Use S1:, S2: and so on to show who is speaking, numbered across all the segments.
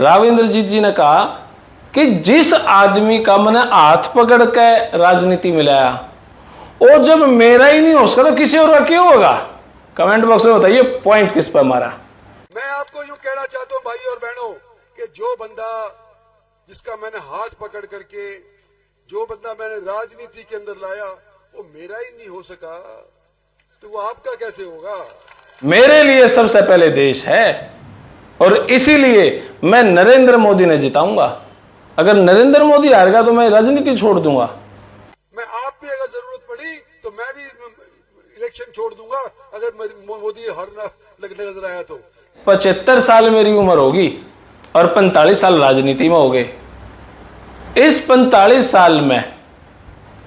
S1: राव इंद्रजीत जी ने कहा कि जिस आदमी का मैंने हाथ पकड़ के राजनीति में लाया, और जब मेरा ही नहीं हो सका तो किसी और का क्यों होगा? कमेंट बॉक्स में बताइए पॉइंट किस पर मारा।
S2: मैं आपको यूं कहना चाहता हूं भाई और बहनों कि जो बंदा जिसका मैंने हाथ पकड़ करके, जो बंदा मैंने राजनीति के अंदर लाया, वो मेरा ही नहीं हो सका तो वो आपका कैसे होगा?
S1: मेरे लिए सबसे पहले देश है और इसीलिए मैं नरेंद्र मोदी ने जिताऊंगा। अगर नरेंद्र मोदी हारेगा तो मैं राजनीति छोड़ दूंगा।
S2: मैं आप भी अगर जरूरत पड़ी तो मैं भी इलेक्शन छोड़ दूंगा अगर मोदी हारना नजर आया तो।
S1: 75 साल मेरी उम्र होगी और 45 साल राजनीति में हो गए। इस 45 साल में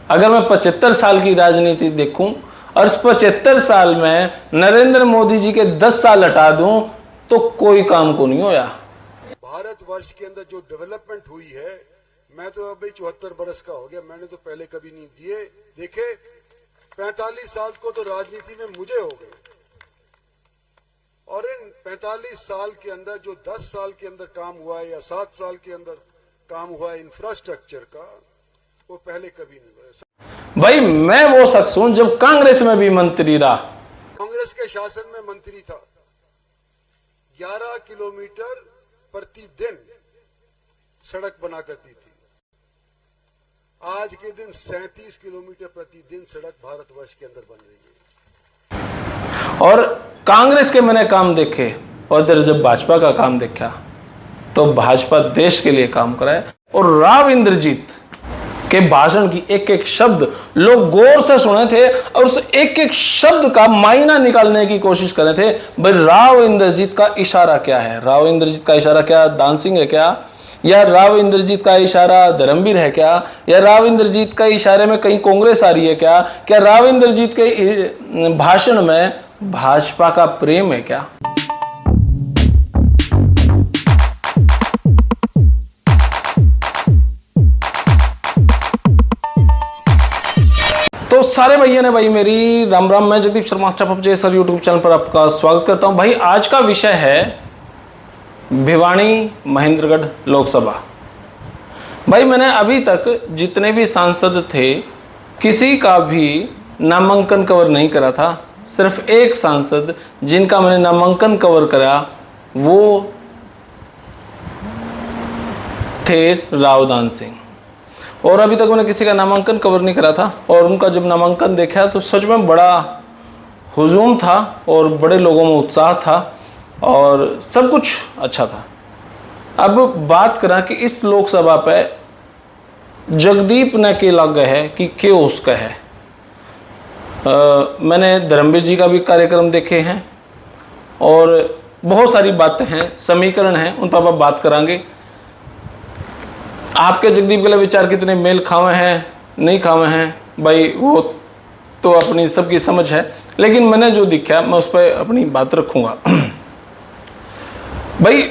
S1: अगर मैं 75 साल की राजनीति देखूं और इस 75 साल में नरेंद्र मोदी जी के 10 साल हटा दूं तो कोई काम को नहीं होया।
S2: भारतवर्ष के अंदर जो डेवलपमेंट हुई है, मैं तो अभी 74 बरस का हो गया, मैंने तो पहले कभी नहीं दिए देखे। 45 साल को तो राजनीति में मुझे हो गए और इन 45 साल के अंदर जो 10 साल के अंदर काम हुआ है या 7 साल के अंदर काम हुआ है इंफ्रास्ट्रक्चर का, वो पहले कभी नहीं हुआ।
S1: भाई मैं वो शख्स हूं जब कांग्रेस में भी मंत्री रहा,
S2: कांग्रेस के शासन में मंत्री था, 11 किलोमीटर प्रतिदिन सड़क बना करती थी। आज के दिन 37 किलोमीटर प्रतिदिन सड़क भारतवर्ष के अंदर बन रही है।
S1: और कांग्रेस के मैंने काम देखे और इधर जब भाजपा का काम देखा तो भाजपा देश के लिए काम कराए। और राव इंद्रजीत के भाषण की एक एक शब्द लोग गौर से सुने थे और उस एक एक शब्द का मायना निकालने की कोशिश कर रहे थे। भाई राव इंद्रजीत का इशारा क्या है? राव इंद्रजीत का इशारा क्या दान सिंह है क्या, या राव इंद्रजीत का इशारा धर्मवीर है क्या, या राव इंद्रजीत का इशारे में कहीं कांग्रेस आ रही है क्या राव इंद्रजीत के भाषण में भाजपा का प्रेम है क्या? तो सारे भैया ने भाई मेरी राम राम। मैं Jagdeep Sharma staff of sir YouTube channel पर आपका स्वागत करता हूं। भाई आज का विषय है भिवानी महेंद्रगढ़ लोकसभा। भाई मैंने अभी तक जितने भी सांसद थे किसी का भी नामांकन कवर नहीं करा था। सिर्फ एक सांसद जिनका मैंने नामांकन कवर करा वो थे राव दान सिंह, और अभी तक मैंने किसी का नामांकन कवर नहीं करा था। और उनका जब नामांकन देखा तो सच में बड़ा हुजूम था और बड़े लोगों में उत्साह था और सब कुछ अच्छा था। अब बात करा कि इस लोकसभा पे जगदीप ने के लग है कि क्यों उसका है। मैंने धर्मवीर जी का भी कार्यक्रम देखे हैं और बहुत सारी बातें हैं, समीकरण हैं, उन पर आप बात करांगे। आपके जगदीप के लिए विचार कितने मेल खावे हैं नहीं खावे हैं भाई वो तो अपनी सबकी समझ है, लेकिन मैंने जो दिखा मैं उस पर अपनी बात रखूंगा। भाई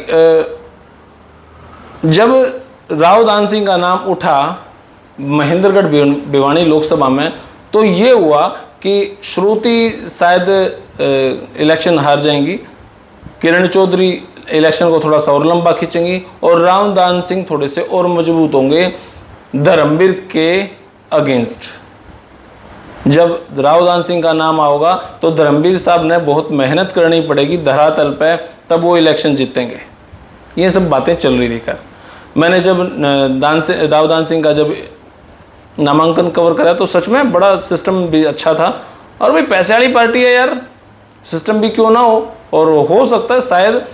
S1: जब राव दान सिंह का नाम उठा महेंद्रगढ़ भिवानी लोकसभा में तो ये हुआ कि श्रुति शायद इलेक्शन हार जाएंगी, किरण चौधरी इलेक्शन को थोड़ा सा और लंबा खींचेंगी और राव दान सिंह थोड़े से और मजबूत होंगे धर्मवीर के अगेंस्ट। जब राव दान सिंह का नाम आओगा तो धर्मवीर साहब ने बहुत मेहनत करनी पड़ेगी धरातल पे, तब वो इलेक्शन जीतेंगे। ये सब बातें चल रही थी। कर मैंने जब राव दान सिंह का जब नामांकन कवर करा तो सच में बड़ा सिस्टम भी अच्छा था। और भाई पैसे वाली पार्टी है यार, सिस्टम भी क्यों ना हो, और हो सकता है शायद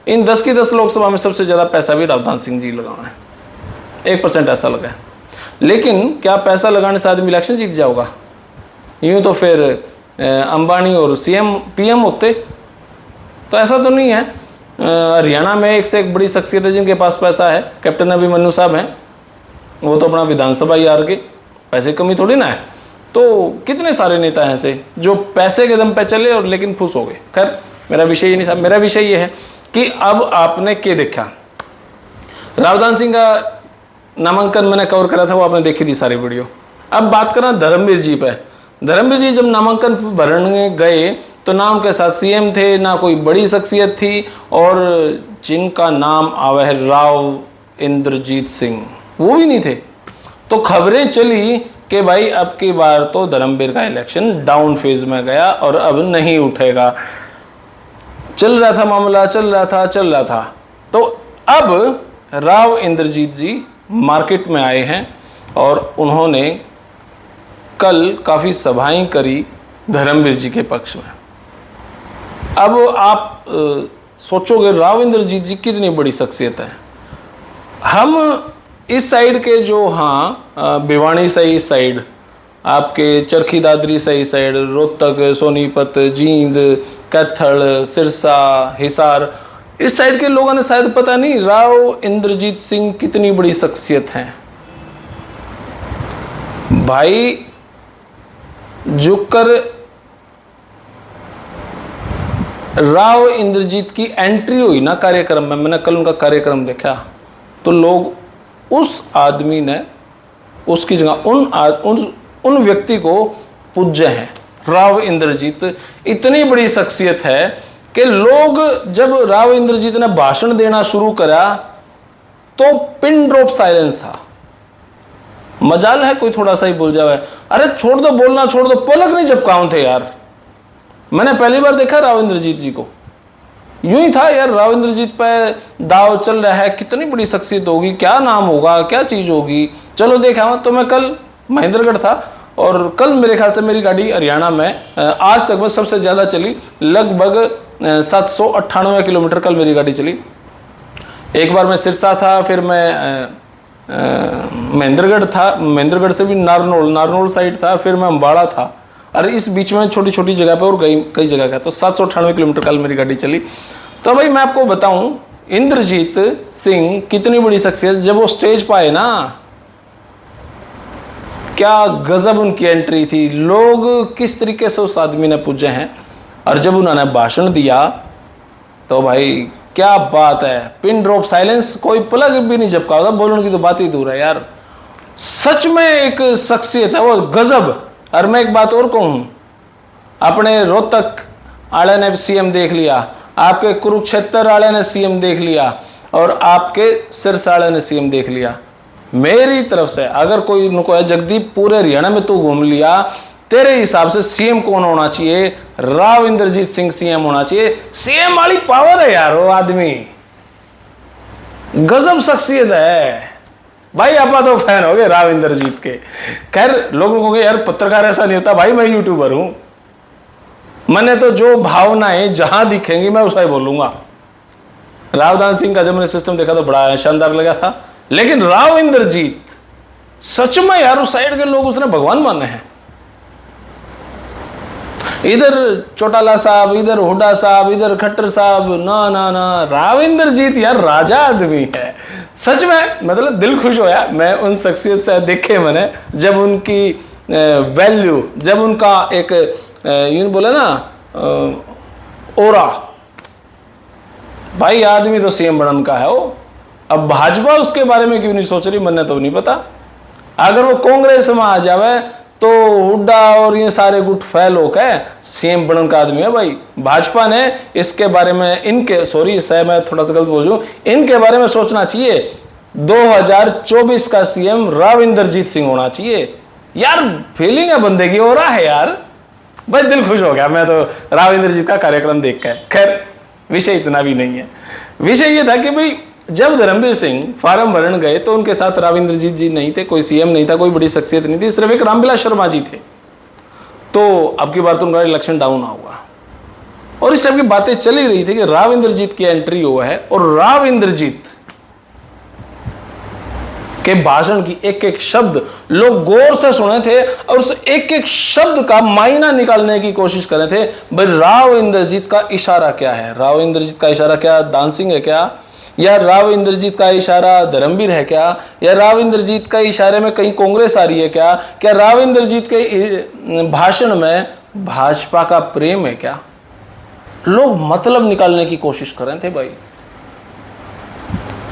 S1: इन 10 की 10 लोकसभा में सबसे ज़्यादा पैसा भी राव दान सिंह जी लगाना है, 1% ऐसा लगा है। लेकिन क्या पैसा लगाने से आदमी इलेक्शन जीत जाओगा? यूँ तो फिर अंबानी और पीएम होते, तो ऐसा तो नहीं है। हरियाणा में एक से एक बड़ी शख्सियत है जिनके पास पैसा है, कैप्टन अभिमन्यु साहब हैं, वो तो अपना विधानसभा ही हार के, पैसे कमी थोड़ी ना है। तो कितने सारे नेता हैं ऐसे जो पैसे के दम पे चले और लेकिन फुस हो गए। खैर मेरा विषय ये नहीं था, मेरा विषय ये है कि अब आपने क्या देखा। राव दान सिंह का नामांकन मैंने कवर करा था, वो आपने देखी थी सारी वीडियो। अब बात करना धर्मवीर जी पे। धर्मवीर जी जब नामांकन भरने गए तो नाम के साथ सीएम थे, ना कोई बड़ी शख्सियत थी और जिनका नाम आवा है राव इंद्रजीत सिंह, वो भी नहीं थे। तो खबरें चली कि भाई अब की बार तो धर्मवीर का इलेक्शन डाउन फेज में गया और अब नहीं उठेगा। चल रहा था मामला, चल रहा था। तो अब राव इंद्रजीत जी मार्केट में आए हैं और उन्होंने कल काफ़ी सभाएं करी धर्मवीर जी के पक्ष में। अब आप सोचोगे राव इंद्रजीत जी कितनी बड़ी शख्सियत है। हम इस साइड के जो, हाँ, भिवानी सही साइड, आपके चरखी दादरी सही साइड, रोहतक, सोनीपत, जींद, कैथल, सिरसा, हिसार, इस साइड के लोगों ने शायद पता नहीं राव इंद्रजीत सिंह कितनी बड़ी शख्सियत हैं। भाई झुककर राव इंद्रजीत की एंट्री हुई ना कार्यक्रम में, मैंने कल उनका कार्यक्रम देखा, तो लोग उस आदमी ने उसकी जगह उन व्यक्ति को पूज्य हैं। राव इंद्रजीत इतनी बड़ी शख्सियत है कि लोग, जब राव इंद्रजीत ने भाषण देना शुरू करा तो पिन ड्रॉप साइलेंस था। मजाल है कोई थोड़ा सा ही बोल जावे, अरे छोड़ दो, बोलना छोड़ दो, पलक नहीं झपकाऊं थे यार। मैंने पहली बार देखा राव इंद्रजीत जी को, यूं ही था यार, राव इंद्रजीत पे दाव चल रहा है, कितनी बड़ी शख्सियत होगी, क्या नाम होगा, क्या चीज होगी, चलो देखा। तो मैं कल महेंद्रगढ़ था और कल मेरे ख्याल से मेरी गाड़ी हरियाणा में आज तक में सबसे ज्यादा चली, लगभग 798 किलोमीटर कल मेरी गाड़ी चली। एक बार मैं सिरसा था, फिर मैं महेंद्रगढ़ था, महेंद्रगढ़ से भी नारनौल साइड था, फिर मैं अम्बाड़ा था, अरे इस बीच में छोटी छोटी जगह पे और कई जगह का, तो 798 किलोमीटर कल मेरी गाड़ी चली। तो भाई मैं आपको बताऊं, इंद्रजीत सिंह कितनी बड़ी शख्सियत, जब वो स्टेज पर आए ना, क्या गजब उनकी एंट्री थी, लोग किस तरीके से उस आदमी ने पूजे हैं। और जब उन्होंने भाषण दिया तो भाई क्या बात है, पिन ड्रॉप साइलेंस, कोई पलक भी नहीं झपका होता, बोलने की तो बात ही दूर है यार। सच में एक शख्सियत है वो, गजब। और मैं एक बात और कहूं, अपने रोहतक आले ने सीएम देख लिया, आपके कुरुक्षेत्र आले ने सीएम देख लिया और आपके सिरसा आले ने सीएम देख लिया। मेरी तरफ से अगर कोई उनको है, जगदीप पूरे हरियाणा में तू घूम लिया, तेरे हिसाब से सीएम कौन होना चाहिए? राव इंद्रजीत सिंह सीएम होना चाहिए। सीएम वाली पावर है यार, वो आदमी गजब शख्सियत है भाई। आप तो फैन हो गए राव इंद्रजीत के। खैर लोगों को यार पत्रकार ऐसा नहीं होता भाई, मैं यूट्यूबर हूं, मैंने तो जो भावनाएं जहां दिखेंगी मैं उसा ही बोलूंगा। रावदान सिंह का जब मैंने सिस्टम देखा तो बड़ा शानदार लगा था, लेकिन राव इंद्रजीत सच में यार उस साइड के लोग उसने भगवान माने हैं। इधर चौटाला साहब, इधर हुड्डा साहब, इधर खट्टर साहब, ना ना ना, राव इंद्रजीत यार राजा आदमी है सच में। मतलब दिल खुश होया मैं उन शख्सियत से देखे मैंने, जब उनकी वैल्यू, जब उनका एक यूं बोले ना ओरा, भाई आदमी तो सीएम बनने का है वो। अब भाजपा उसके बारे में क्यों नहीं सोच रही, मैंने तो नहीं पता। अगर वो कांग्रेस में आ जावे तो हुड्डा और ये सारे गुट फैल होकर सीएम बनने का आदमी है भाई। भाजपा ने इसके बारे में, इनके, सॉरी सह मैं थोड़ा सा गलत बोल रहा हूं, इनके बारे में सोचना चाहिए 2024 का सीएम राव इंद्रजीत सिंह होना चाहिए यार। फीलिंग है बंदे की, हो रहा है यार भाई, दिल खुश हो गया मैं तो राव इंद्रजीत का कार्यक्रम देख कर। खैर विषय इतना भी नहीं है, विषय ये था कि भाई जब धर्मवीर सिंह फार्म भरने गए तो उनके साथ राव इंद्रजीत जी नहीं थे, कोई सीएम नहीं था, कोई बड़ी शख्सियत नहीं थी, सिर्फ एक रामविलास शर्मा जी थे। तो अब की बार तो उनका इलेक्शन डाउन हुआ और इस टाइप की बातें चली रही थी कि राव इंद्रजीत की एंट्री हुआ है और राव इंद्रजीत के भाषण की एक एक शब्द लोग गौर से सुने थे और उस एक एक शब्द का मायना निकालने की कोशिश कर रहे थे। भाई राव इंद्रजीत का इशारा क्या है? राव इंद्रजीत का इशारा क्या दान सिंह है क्या, या राव इंद्रजीत का इशारा धर्मवीर है क्या, या राव इंद्रजीत का इशारे में कहीं कांग्रेस आ रही है क्या राव इंद्रजीत के भाषण में भाजपा का प्रेम है क्या? लोग मतलब निकालने की कोशिश कर रहे थे भाई।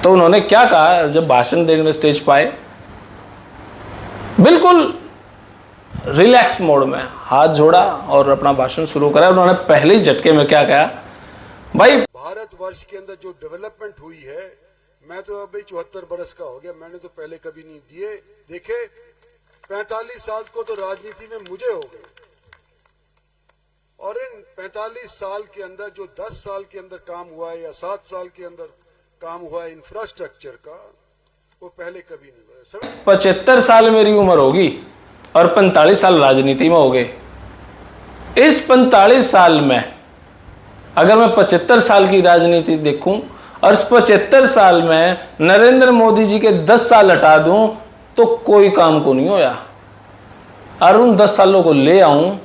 S1: तो उन्होंने क्या कहा जब भाषण देने में स्टेज पाए, बिल्कुल रिलैक्स मोड में हाथ जोड़ा और अपना भाषण शुरू करा। उन्होंने पहले ही झटके में क्या कहा, भाई
S2: भारतवर्ष के अंदर जो डेवलपमेंट हुई है, मैं तो अभी 74 बरस का हो गया, मैंने तो पहले कभी नहीं दिए देखे। 45 साल को तो राजनीति में मुझे हो गए, और इन 45 साल के अंदर जो 10 साल के अंदर काम हुआ है या 7 साल के अंदर काम हुआ है इंफ्रास्ट्रक्चर का, वो पहले कभी नहीं हुआ।
S1: 75 साल मेरी उम्र होगी और 45 साल राजनीति में हो गए। इस 45 साल में अगर मैं 75 साल की राजनीति देखूं और इस 75 साल में नरेंद्र मोदी जी के 10 साल हटा दूं तो कोई काम को नहीं होया, और उन 10 सालों को ले आऊं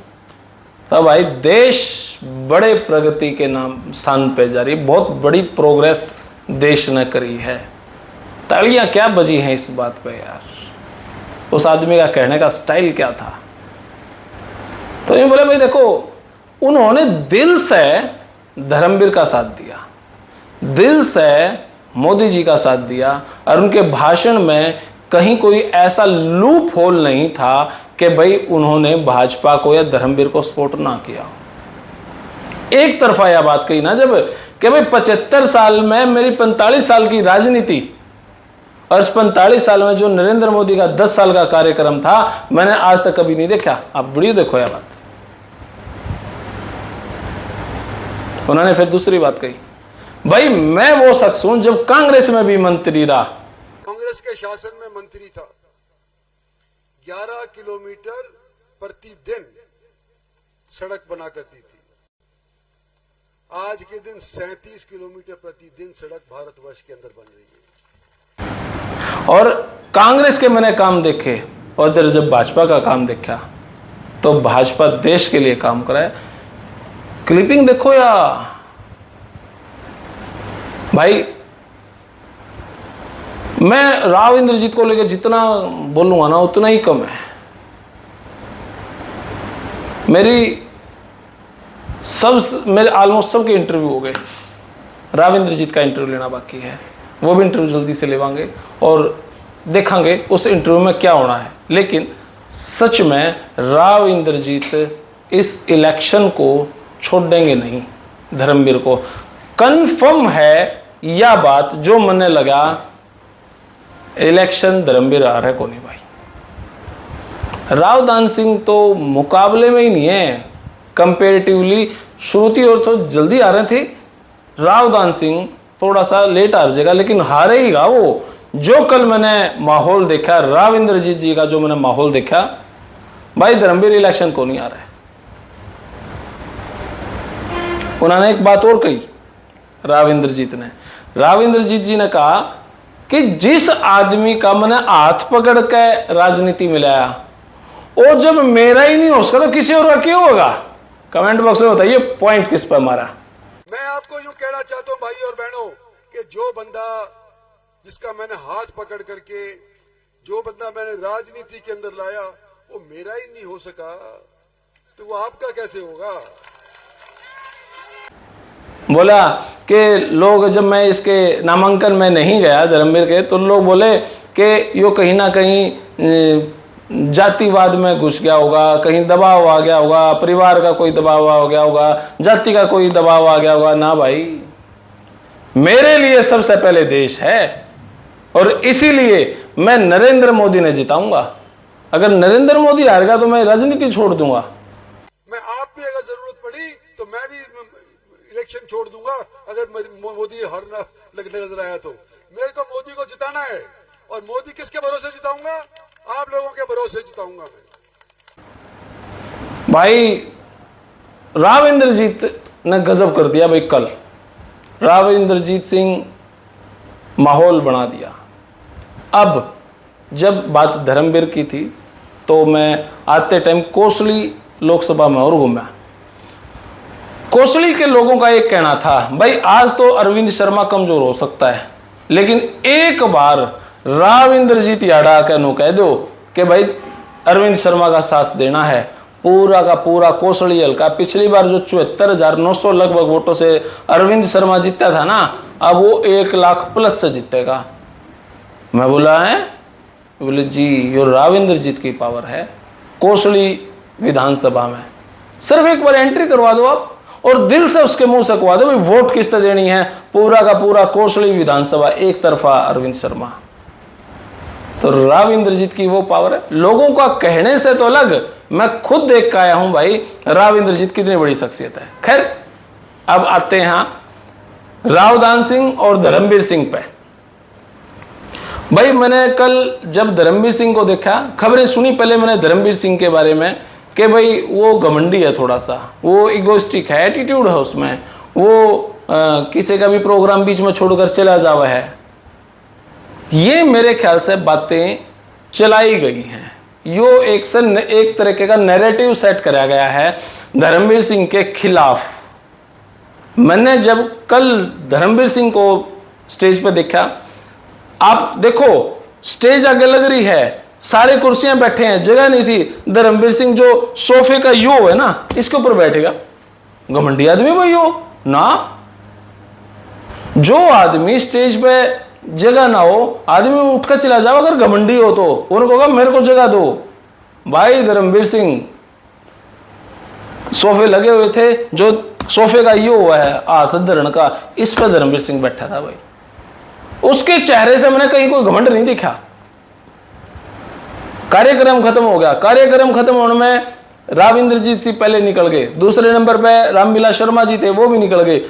S1: तब भाई देश बड़े प्रगति के नाम स्थान पे जा रही है। बहुत बड़ी प्रोग्रेस देश ने करी है। तालियां क्या बजी हैं इस बात पे यार। उस आदमी का कहने का स्टाइल क्या था। तो ये बोले भाई देखो, उन्होंने दिल से धर्मवीर का साथ दिया, दिल से मोदी जी का साथ दिया, और उनके भाषण में कहीं कोई ऐसा लूप होल नहीं था कि भाई उन्होंने भाजपा को या धर्मवीर को सपोर्ट ना किया। एक तरफा यह बात कही ना जब कि भाई 75 साल में मेरी 45 साल की राजनीति, और इस 45 साल में जो नरेंद्र मोदी का 10 साल का कार्यक्रम था मैंने आज तक कभी नहीं देखा। आप वीडियो देखो यह बात। उन्होंने फिर दूसरी बात कही, भाई मैं वो शख्स हूं जब कांग्रेस में भी मंत्री रहा,
S2: कांग्रेस के शासन में मंत्री था, 11 किलोमीटर प्रतिदिन सड़क बना करती थी। आज के दिन 37 किलोमीटर प्रतिदिन सड़क भारतवर्ष के अंदर बन रही है।
S1: और कांग्रेस के मैंने काम देखे, और इधर जब भाजपा का काम देखा तो भाजपा देश के लिए काम कराए। क्लिपिंग देखो या भाई, मैं राव इंद्रजीत को लेकर जितना बोलूंगा ना उतना ही कम है। मेरे ऑलमोस्ट सबके इंटरव्यू हो गए, राव इंद्रजीत का इंटरव्यू लेना बाकी है, वो भी इंटरव्यू जल्दी से लेवांगे और देखेंगे उस इंटरव्यू में क्या होना है। लेकिन सच में राव इंद्रजीत इस इलेक्शन को छोड़ेंगे नहीं, धर्मवीर को कंफर्म है यह बात जो मन लगा, इलेक्शन धर्मवीर आ रहा है को नहीं भाई। राव दान सिंह तो मुकाबले में ही नहीं है कंपेरेटिवली, श्रुति और तो जल्दी आ रहे थे, राव दान सिंह थोड़ा सा लेट हार जाएगा लेकिन हारेगा वो। जो कल मैंने माहौल देखा, राव इंद्रजीत जी का जो मैंने माहौल देखा, भाई धर्मवीर इलेक्शन को नहीं आ रहा है। उन्होंने एक बात और कही, राव इंद्रजीत जी ने कहा कि जिस आदमी का मैंने हाथ पकड़ के राजनीति में लाया, और जब मेरा ही नहीं हो सका तो किसी और का क्यों होगा। कमेंट बॉक्स में बताइए पॉइंट किस पर मारा।
S2: मैं आपको यूं कहना चाहता हूं भाई और बहनों कि जो बंदा जिसका मैंने हाथ पकड़ करके, जो बंदा मैंने राजनीति के अंदर लाया, वो मेरा ही नहीं हो सका तो वो आपका कैसे होगा।
S1: बोला कि लोग, जब मैं इसके नामांकन में नहीं गया धर्मवीर के, तो लोग बोले कि यो कहीं ना कहीं जातिवाद में घुस गया होगा, कहीं दबाव आ गया होगा, परिवार का कोई दबाव आ गया होगा, जाति का कोई दबाव आ गया होगा। ना भाई, मेरे लिए सबसे पहले देश है और इसीलिए मैं नरेंद्र मोदी ने जिताऊंगा। अगर नरेंद्र मोदी हारेगा तो मैं राजनीति छोड़ दूंगा।
S2: मैं आप भी अगर जरूरत पड़ी तो मैं भी इलेक्शन छोड़ दूंगा अगर मोदी हारना नजर आया तो। मेरे को मोदी को जिताना है, और मोदी किसके भरोसे जिताऊंगा? आप लोगों के भरोसे जिताऊंगा मैं।
S1: भाई राव इंद्रजीत ने गजब कर दिया भाई। कल राव इंद्रजीत सिंह माहौल बना दिया। अब जब बात धर्मवीर की थी तो मैं आते टाइम कोसली लोकसभा में और घूमा। कोसली के लोगों का एक कहना था, भाई आज तो अरविंद शर्मा कमजोर हो सकता है, लेकिन एक बार राव इंद्रजीत याडा का नो कह दो कि भाई अरविंद शर्मा का साथ देना है। पूरा का पूरा कोसली हल्का, पिछली बार जो 74,900 लगभग वोटों से अरविंद शर्मा जीता था ना, अब वो 1 लाख प्लस से जीतेगा। मैं बोला है, बोले जी ये राव इंद्रजीत की पावर है कोसली विधानसभा में। सिर्फ एक बार एंट्री करवा दो आप, और दिल से उसके मुंह से कहवा दो भाई वोट किसने देनी है, पूरा का पूरा कोसली विधानसभा एक तरफा अरविंद शर्मा। तो राव इंद्रजीत की वो पावर है, लोगों का कहने से तो अलग, मैं खुद देख के आया हूं भाई राव इंद्रजीत कितनी बड़ी शख्सियत है। खैर अब आते हैं राव दान सिंह और धर्मवीर सिंह पे। भाई मैंने कल जब धर्मवीर सिंह को देखा, खबरें सुनी पहले मैंने धर्मवीर सिंह के बारे में कि भाई वो घमंडी है, थोड़ा सा वो इगोइस्टिक है, एटीट्यूड है उसमें, वो किसी का भी प्रोग्राम बीच में छोड़कर चला जावा है। ये मेरे ख्याल से बातें चलाई गई हैं, यो एक तरीके का नैरेटिव सेट कराया गया है धर्मवीर सिंह के खिलाफ। मैंने जब कल धर्मवीर सिंह को स्टेज पे देखा, आप देखो स्टेज आगे लग रही है, सारे कुर्सियां बैठे हैं, जगह नहीं थी। धर्मवीर सिंह जो सोफे का यो है ना, इसके ऊपर बैठेगा। घमंडी आदमी भाई यो ना, जो आदमी स्टेज पे जगह ना हो आदमी उठकर चला जाओ, अगर घमंडी हो तो उनको कहा मेरे को जगह दो। भाई धर्मवीर सिंह सोफे लगे हुए थे, जो सोफे का यो हुआ है हाथ धरण का, इस पर धर्मवीर सिंह बैठा था भाई। उसके चेहरे से मैंने कहीं कोई घमंड नहीं दिखा। कार्यक्रम खत्म हो गया, कार्यक्रम खत्म होने में राव इंद्रजीत सिंह पहले निकल गए, दूसरे नंबर पे रामविलास शर्मा जी थे, वो भी निकल गए।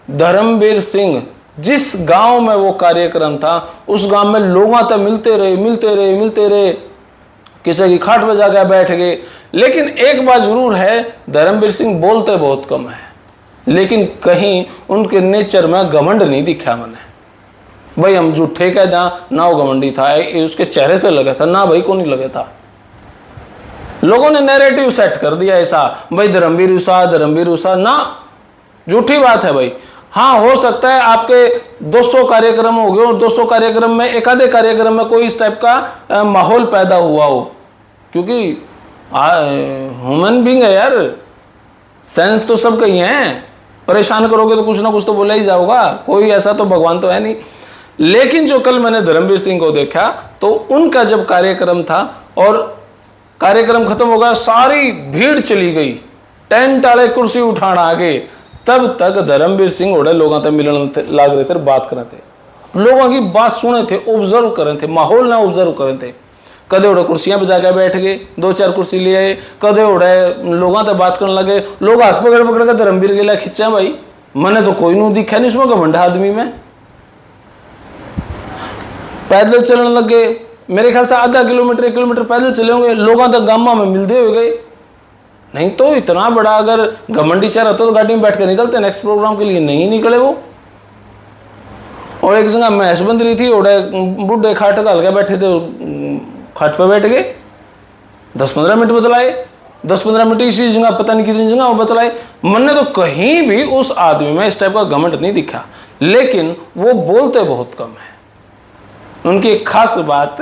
S1: धर्मवीर सिंह जिस गांव में वो कार्यक्रम था, उस गांव में लोग तो मिलते रहे, किसी की खाट पे जाकर बैठ गए। लेकिन एक बात जरूर है, धर्मवीर सिंह बोलते बहुत कम है, लेकिन कहीं उनके नेचर में घमंड नहीं दिखा मैंने। भाई हम झूठे कह दें ना, वो घमंडी था, उसके चेहरे से लगा था ना, भाई को नहीं लगा था। लोगों ने नैरेटिव सेट कर दिया ऐसा, भाई धर्मवीर उषा ना, झूठी बात है भाई। हाँ हो सकता है आपके 200 कार्यक्रम हो गए और 200 कार्यक्रम में एक आधे कार्यक्रम में कोई इस टाइप का माहौल पैदा हुआ हो, क्योंकि ह्यूमन बीइंग है यार, सेंस तो सब कहीं है, परेशान करोगे तो कुछ ना कुछ तो बोला ही जाओगा, कोई ऐसा तो भगवान तो है नहीं। लेकिन जो कल मैंने धर्मवीर सिंह को देखा, तो उनका जब कार्यक्रम था और कार्यक्रम खत्म हो गया, सारी भीड़ चली गई, टेंट वाले कुर्सी उठाना आ गए, तब तक धर्मवीर सिंह ओढ़े लोगों से मिलने लाग रहे थे, बात कर रहे थे, लोगों की बात सुने थे, ऑब्जर्व कर रहे थे, माहौल ना ऑब्जर्व कर रहे थे। कदे उड़े कुर्सियां पे जाकर बैठ गए, 2-4 कुर्सी ले आए, कदे उड़े लोगों से बात करने लगे, लोग हाथ पकड़ पकड़ के धर्मवीर के लिए खिंचा। भाई मैंने तो कोई नहीं दिखा नहीं उसमें घमंडा आदमी में। पैदल चलने लगे, मेरे ख्याल से आधा किलोमीटर 1 किलोमीटर पैदल चले होंगे, लोगों तक गामा में मिलते हो गए। नहीं तो इतना बड़ा अगर घमंडी चेहरा तो गाड़ी में बैठ के निकलते, नेक्स्ट प्रोग्राम के लिए नहीं निकले वो। और एक जगह मैच बंद रही थी, ओढ़े बुढ़े खाट डाल के बैठे थे, खाट पे बैठ गए, 10-15 मिनट बतलाए, 10-15 मिनट इसी जगह पता नहीं कितनी जगह वो बतलाए। मैंने तो कहीं भी उस आदमी में इस टाइप का घमंड नहीं दिखा, लेकिन वो बोलते बहुत कम है। उनकी एक खास बात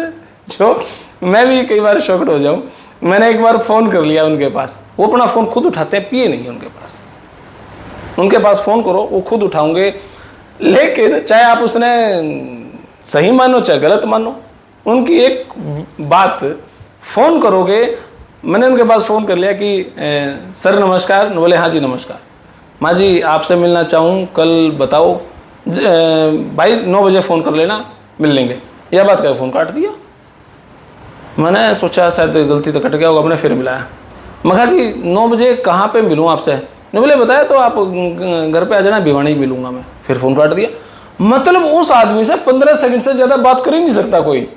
S1: जो मैं भी कई बार शॉक्ड हो जाऊं, मैंने एक बार फोन कर लिया उनके पास, वो अपना फोन खुद उठाते हैं, पिए नहीं उनके पास फोन करो वो खुद उठाओगे, लेकिन चाहे आप उसने सही मानो चाहे गलत मानो, उनकी एक बात फोन करोगे। मैंने उनके पास फोन कर लिया कि सर नमस्कार, बोले हाँ जी नमस्कार, माँ जी आपसे मिलना चाहूँ कल, बताओ भाई 9 बजे फोन कर लेना, मिल लेंगे। यह बात कह फोन काट दिया। मैंने सोचा शायद गलती तो कट गया होगा, मैंने फिर मिलाया, मैं कहा जी 9 बजे कहाँ पे मिलूँ आपसे? नहीं बोले बताया तो आप घर पे आ जाना, भिवानी मिलूंगा मैं। फिर फोन काट दिया। मतलब उस आदमी से 15 सेकंड से ज़्यादा बात कर ही नहीं सकता कोई।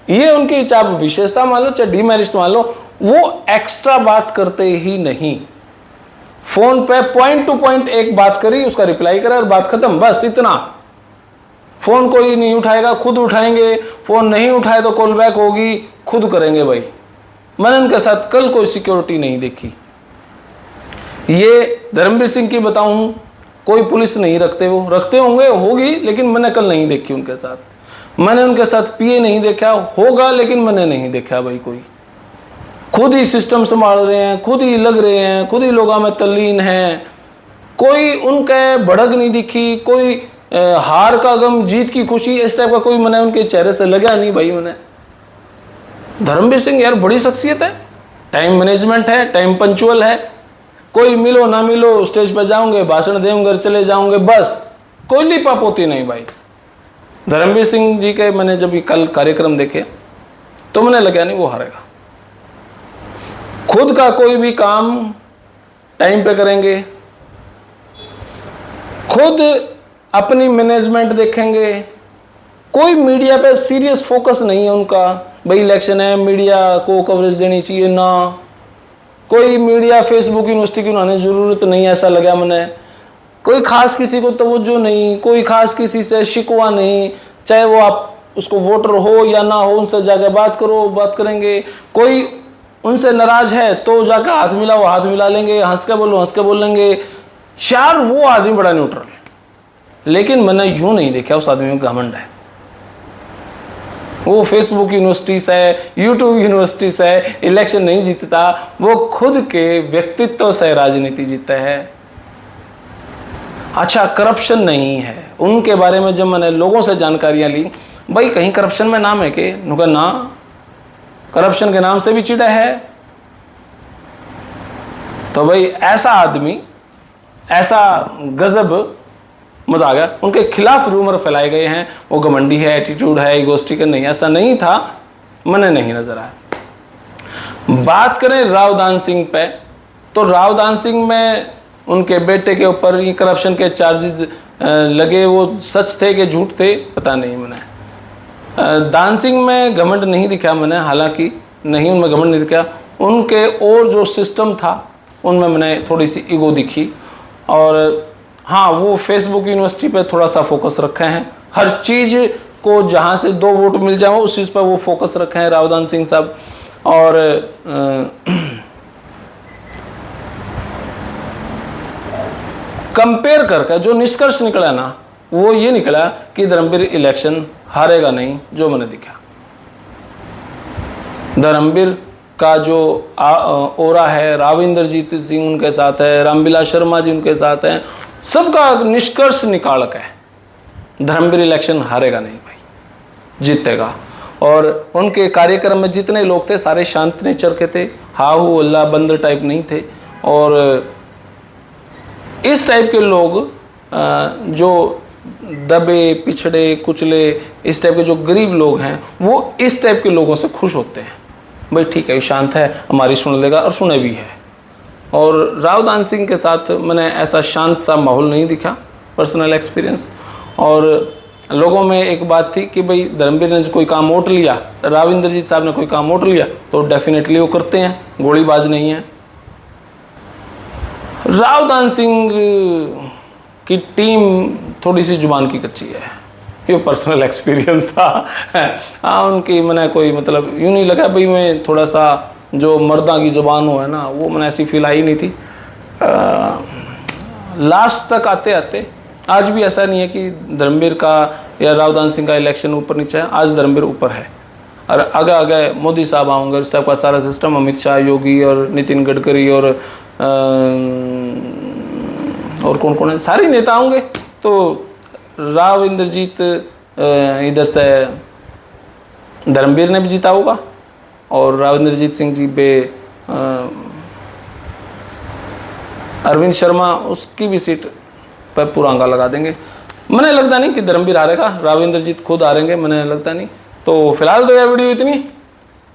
S1: ये उनकी चाहे विशेषता मान लो चाहे डीमेरिट्स मान लो, वो एक्स्ट्रा बात करते ही नहीं। फोन पे पॉइंट टू पॉइंट एक बात करी, उसका रिप्लाई करा और बात खत्म, बस इतना। फोन कोई नहीं उठाएगा, खुद उठाएंगे, फोन नहीं उठाए तो कॉल बैक होगी, खुद करेंगे भाई। मैंने उनके साथ कल कोई सिक्योरिटी नहीं देखी। ये धर्मवीर सिंह की बताऊं, कोई पुलिस नहीं रखते, वो रखते होंगे होगी, लेकिन मैंने कल नहीं देखी उनके साथ। मैंने उनके साथ पिए नहीं देखा, होगा लेकिन मैंने नहीं देखा भाई कोई। खुद ही सिस्टम संभाल रहे हैं, खुद ही लग रहे हैं, खुद ही लोगों में तल्लीन हैं, कोई उनके भड़क नहीं दिखी, कोई हार का गम जीत की खुशी इस टाइप का कोई मैंने उनके चेहरे से लगा नहीं भाई। मैंने धर्मवीर सिंह यार बड़ी शख्सियत है, टाइम मैनेजमेंट है, टाइम पंचुअल है, कोई मिलो ना मिलो, स्टेज पर जाऊंगे, भाषण देंगे, चले जाऊंगे, बस कोई लीपापोती नहीं भाई। धर्मवीर सिंह जी के मैंने जब ये कल कार्यक्रम देखे तो मैंने लगा नहीं वो हारेगा। खुद का कोई भी काम टाइम पे करेंगे, खुद अपनी मैनेजमेंट देखेंगे, कोई मीडिया पे सीरियस फोकस नहीं है उनका, भाई इलेक्शन है मीडिया को कवरेज देनी चाहिए ना, कोई मीडिया फेसबुक यूनिवर्सिटी की उन्होंने जरूरत नहीं, ऐसा लगा मैंने। कोई खास किसी को तवज्जो नहीं, कोई खास किसी से शिकवा नहीं, चाहे वो आप उसको वोटर हो या ना हो, उनसे जाकर बात करो, बात करेंगे। कोई उनसे नाराज है तो जाकर हाथ मिलाओ, हाथ मिला लेंगे, हंस के बोलो, हंस के बोल लेंगे। यार वो आदमी बड़ा न्यूट्रल है, लेकिन मैंने यूं नहीं देखा उस आदमी में घमंड है। वो फेसबुक यूनिवर्सिटी से, यूट्यूब यूनिवर्सिटी से इलेक्शन नहीं जीतता, वो खुद के व्यक्तित्व से राजनीति जीतता है। अच्छा, करप्शन नहीं है उनके बारे में जब मैंने लोगों से जानकारियां ली, भाई कहीं करप्शन में नाम है कि नुका ना, करप्शन के नाम से भी चिड़ा है। तो भाई ऐसा आदमी, ऐसा गजब, मजा आ गया। उनके खिलाफ रूमर फैलाए गए हैं, वो घमंडी है, एटीट्यूड है, इगोस्टिक नहीं, ऐसा नहीं था, मैंने नहीं नजर आया। बात करें रावदान सिंह पे, तो रावदान सिंह में उनके बेटे के ऊपर ये करप्शन के चार्जेस लगे, वो सच थे कि झूठ थे पता नहीं। मैंने दान सिंह में घमंड नहीं दिखा मैंने, हालांकि नहीं उनमें घमंड नहीं दिखा, उनके और जो सिस्टम था उनमें मैंने थोड़ी सी ईगो दिखी। और हाँ, वो फेसबुक यूनिवर्सिटी पे थोड़ा सा फोकस रखे हैं, हर चीज़ को जहाँ से 2 वोट मिल जाए उस चीज़ पर वो फोकस रखे हैं रावदान सिंह साहब। और कंपेयर करके जो निष्कर्ष निकला ना, वो ये निकला कि धर्मवीर इलेक्शन हारेगा नहीं। जो मैंने देखा, धर्मवीर का जो ओरा है, राविंदरजीत सिंह उनके साथ है, रामविलास शर्मा जी उनके साथ हैं, सबका निष्कर्ष निकाल के धर्मवीर इलेक्शन हारेगा नहीं भाई, जीतेगा। और उनके कार्यक्रम में जितने लोग थे सारे शांत नेचर के थे, हाहू अल्लाह बंदर टाइप नहीं थे। और इस टाइप के लोग जो दबे पिछड़े कुचले, इस टाइप के जो गरीब लोग हैं, वो इस टाइप के लोगों से खुश होते हैं। भाई ठीक है, शांत है, हमारी सुन लेगा, और सुने भी है। और रावदान सिंह के साथ मैंने ऐसा शांत सा माहौल नहीं दिखा, पर्सनल एक्सपीरियंस। और लोगों में एक बात थी कि भाई धर्मवीर ने कोई काम ओट लिया, राविंदरजीत साहब ने कोई काम ओट लिया तो डेफिनेटली वो करते हैं, गोलीबाज नहीं है। रावदान सिंह की टीम थोड़ी सी जुबान की कच्ची है, ये पर्सनल एक्सपीरियंस था। हाँ, उनकी मैंने कोई मतलब यूँ नहीं लगा भाई मैं थोड़ा सा जो मर्दा की जुबान हो है ना, वो मैंने ऐसी फील आई नहीं थी। लास्ट तक आते आते आज भी ऐसा नहीं है कि धर्मवीर का या रावदान सिंह का इलेक्शन ऊपर नीचे है, आज धर्मवीर ऊपर है। और आगे आगे मोदी साहब आऊँगे, इस टाइप का सारा सिस्टम, अमित शाह, योगी और नितिन गडकरी और कौन कौन है, सारे नेता होंगे, तो राविंदरजीत इधर से धर्मवीर ने भी जीता होगा, और राविंदरजीत सिंह जी पे अरविंद शर्मा, उसकी भी सीट पर पूरा अंगा लगा देंगे। मैंने लगता नहीं कि धर्मवीर हारेगा, राविंदरजीत खुद हारेंगे, मैंने लगता नहीं। तो फिलहाल तो यह वीडियो इतनी।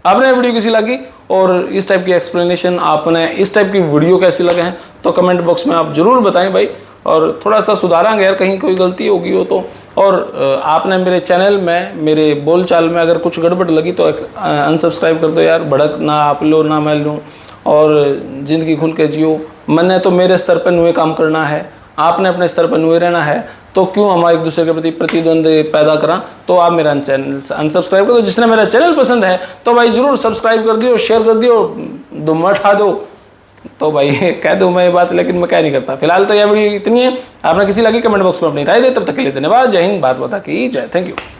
S1: आपने वीडियो कैसी लगी और इस टाइप की एक्सप्लेनेशन, आपने इस टाइप की वीडियो कैसी लगे हैं तो कमेंट बॉक्स में आप जरूर बताएं भाई, और थोड़ा सा सुधारेंगे यार कहीं कोई गलती होगी हो तो। और आपने मेरे चैनल में, मेरे बोलचाल में अगर कुछ गड़बड़ लगी तो अनसब्सक्राइब कर दो यार, भड़क ना आप लो ना मैं लूँ, और ज़िंदगी खुल के जियो। मैंने तो मेरे स्तर पर नुए काम करना है, आपने अपने स्तर पर नुए रहना है, तो क्यों हम एक दूसरे के प्रति प्रतिद्वंद पैदा करा। तो आप मेरा चैनल अनसब्सक्राइब कर दो। जिसने मेरा चैनल पसंद है तो भाई जरूर सब्सक्राइब कर दियो, शेयर कर दियो, दुम्मा उठा दो। तो भाई कह दूँ मैं ये बात, लेकिन मैं क्या नहीं करता। फिलहाल तो यह वीडियो इतनी है। आपने किसी लगी कमेंट बॉक्स में अपनी राय दे। तब तक के लिए धन्यवाद। जय हिंद, भारत माता की जय। Thank you.